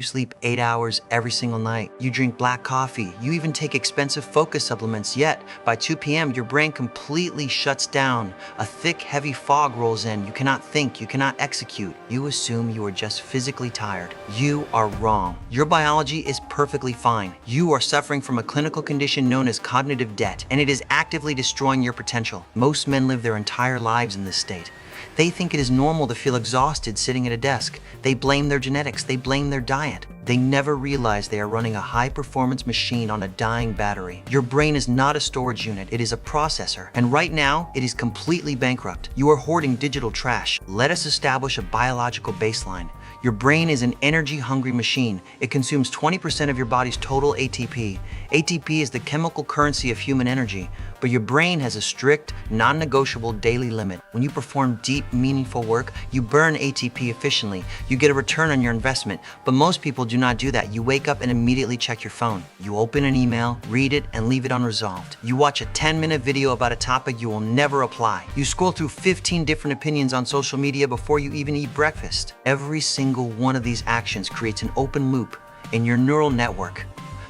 You sleep 8 hours every single night. You drink black coffee. You even take expensive focus supplements. Yet, by 2 p.m., your brain completely shuts down. A thick, heavy fog rolls in. You cannot think. You cannot execute. You assume you are just physically tired. You are wrong. Your biology is perfectly fine. You are suffering from a clinical condition known as cognitive debt, and it is actively destroying your potential. Most men live their entire lives in this state. They think it is normal to feel exhausted sitting at a desk. They blame their genetics. They blame their diet. They never realize they are running a high-performance machine on a dying battery. Your brain is not a storage unit. It is a processor. And right now, it is completely bankrupt. You are hoarding digital trash. Let us establish a biological baseline. Your brain is an energy-hungry machine. It consumes 20% of your body's total ATP. ATP is the chemical currency of human energy, but your brain has a strict, non-negotiable daily limit. When you perform deep, meaningful work, you burn ATP efficiently. You get a return on your investment, but most people do not do that. You wake up and immediately check your phone. You open an email, read it, and leave it unresolved. You watch a 10-minute video about a topic you will never apply. You scroll through 15 different opinions on social media before you even eat breakfast. Every single one of these actions creates an open loop in your neural network.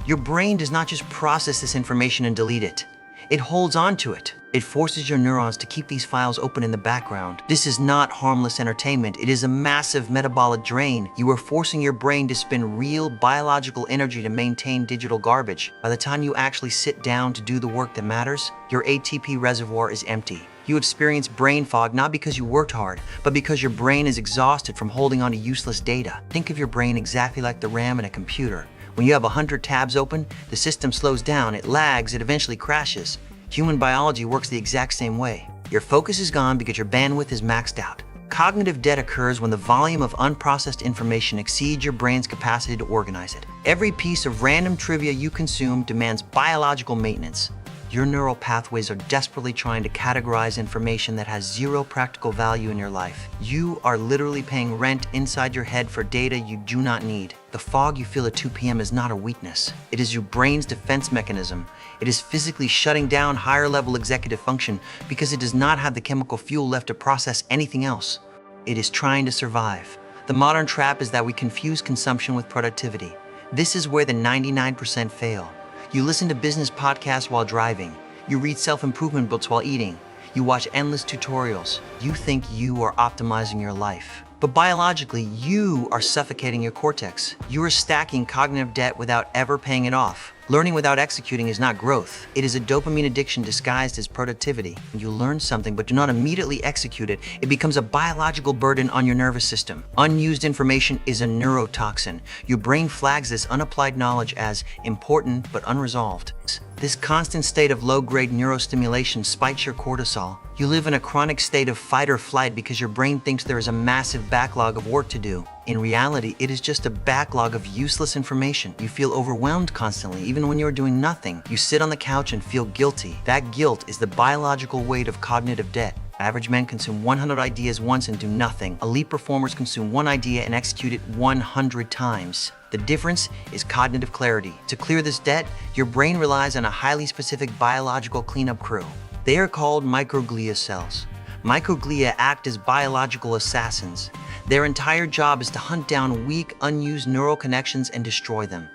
Your brain does not just process this information and delete it. It holds on to it. It forces your neurons to keep these files open in the background. This is not harmless entertainment. It is a massive metabolic drain. You are forcing your brain to spend real biological energy to maintain digital garbage. By the time you actually sit down to do the work that matters, your ATP reservoir is empty. You experience brain fog not because you worked hard, but because your brain is exhausted from holding on to useless data. Think of your brain exactly like the RAM in a computer. When you have 100 tabs open, the system slows down, it lags, it eventually crashes. Human biology works the exact same way. Your focus is gone because your bandwidth is maxed out. Cognitive debt occurs when the volume of unprocessed information exceeds your brain's capacity to organize it. Every piece of random trivia you consume demands biological maintenance. Your neural pathways are desperately trying to categorize information that has zero practical value in your life. You are literally paying rent inside your head for data you do not need. The fog you feel at 2 p.m. is not a weakness. It is your brain's defense mechanism. It is physically shutting down higher-level executive function because it does not have the chemical fuel left to process anything else. It is trying to survive. The modern trap is that we confuse consumption with productivity. This is where the 99% fail. You listen to business podcasts while driving. You read self-improvement books while eating. You watch endless tutorials. You think you are optimizing your life. But biologically, you are suffocating your cortex. You are stacking cognitive debt without ever paying it off. Learning without executing is not growth. It is a dopamine addiction disguised as productivity. When you learn something but do not immediately execute it, it becomes a biological burden on your nervous system. Unused information is a neurotoxin. Your brain flags this unapplied knowledge as important but unresolved. This constant state of low-grade neurostimulation spikes your cortisol. You live in a chronic state of fight or flight because your brain thinks there is a massive backlog of work to do. In reality, it is just a backlog of useless information. You feel overwhelmed constantly, even when you're doing nothing. You sit on the couch and feel guilty. That guilt is the biological weight of cognitive debt. Average men consume 100 ideas once and do nothing. Elite performers consume one idea and execute it 100 times. The difference is cognitive clarity. To clear this debt, your brain relies on a highly specific biological cleanup crew. They are called microglia cells. Microglia act as biological assassins. Their entire job is to hunt down weak, unused neural connections and destroy them.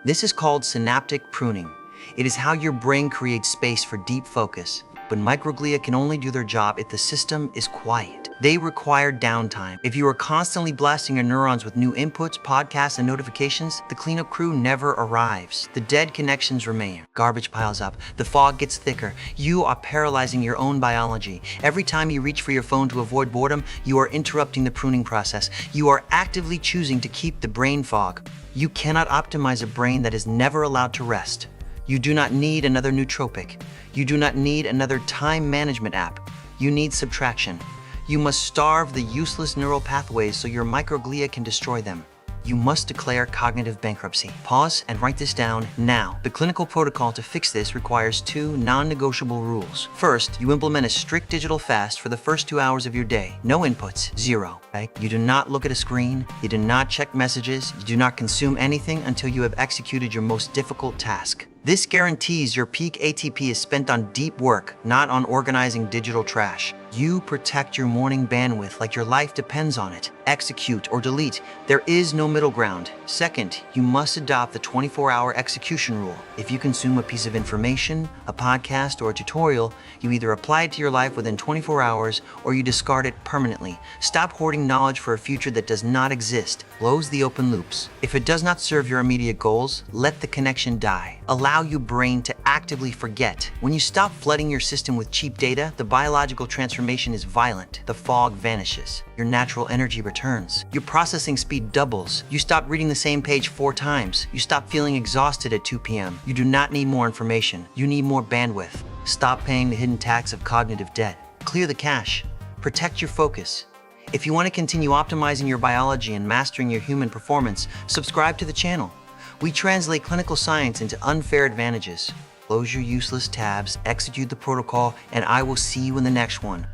This is called synaptic pruning. It is how your brain creates space for deep focus. But microglia can only do their job if the system is quiet. They require downtime. If you are constantly blasting your neurons with new inputs, podcasts, and notifications, the cleanup crew never arrives. The dead connections remain. Garbage piles up. The fog gets thicker. You are paralyzing your own biology. Every time you reach for your phone to avoid boredom, you are interrupting the pruning process. You are actively choosing to keep the brain fog. You cannot optimize a brain that is never allowed to rest. You do not need another nootropic. You do not need another time management app. You need subtraction. You must starve the useless neural pathways so your microglia can destroy them. You must declare cognitive bankruptcy. Pause and write this down now. The clinical protocol to fix this requires 2 non-negotiable rules. First, you implement a strict digital fast for the first 2 hours of your day. No inputs, zero. Okay? You do not look at a screen. You do not check messages. You do not consume anything until you have executed your most difficult task. This guarantees your peak ATP is spent on deep work, not on organizing digital trash. You protect your morning bandwidth like your life depends on it. Execute or delete. There is no middle ground. Second, you must adopt the 24-hour execution rule. If you consume a piece of information, a podcast, or a tutorial, you either apply it to your life within 24 hours or you discard it permanently. Stop hoarding knowledge for a future that does not exist. Close the open loops. If it does not serve your immediate goals, let the connection die. Allow your brain to actively forget. When you stop flooding your system with cheap data, the biological transformation is violent. The fog vanishes. Your natural energy returns. Your processing speed doubles. You stop reading the same page 4 times. You stop feeling exhausted at 2 p.m. You do not need more information. You need more bandwidth. Stop paying the hidden tax of cognitive debt. Clear the cache. Protect your focus. If you want to continue optimizing your biology and mastering your human performance, subscribe to the channel. We translate clinical science into unfair advantages. Close your useless tabs, execute the protocol, and I will see you in the next one.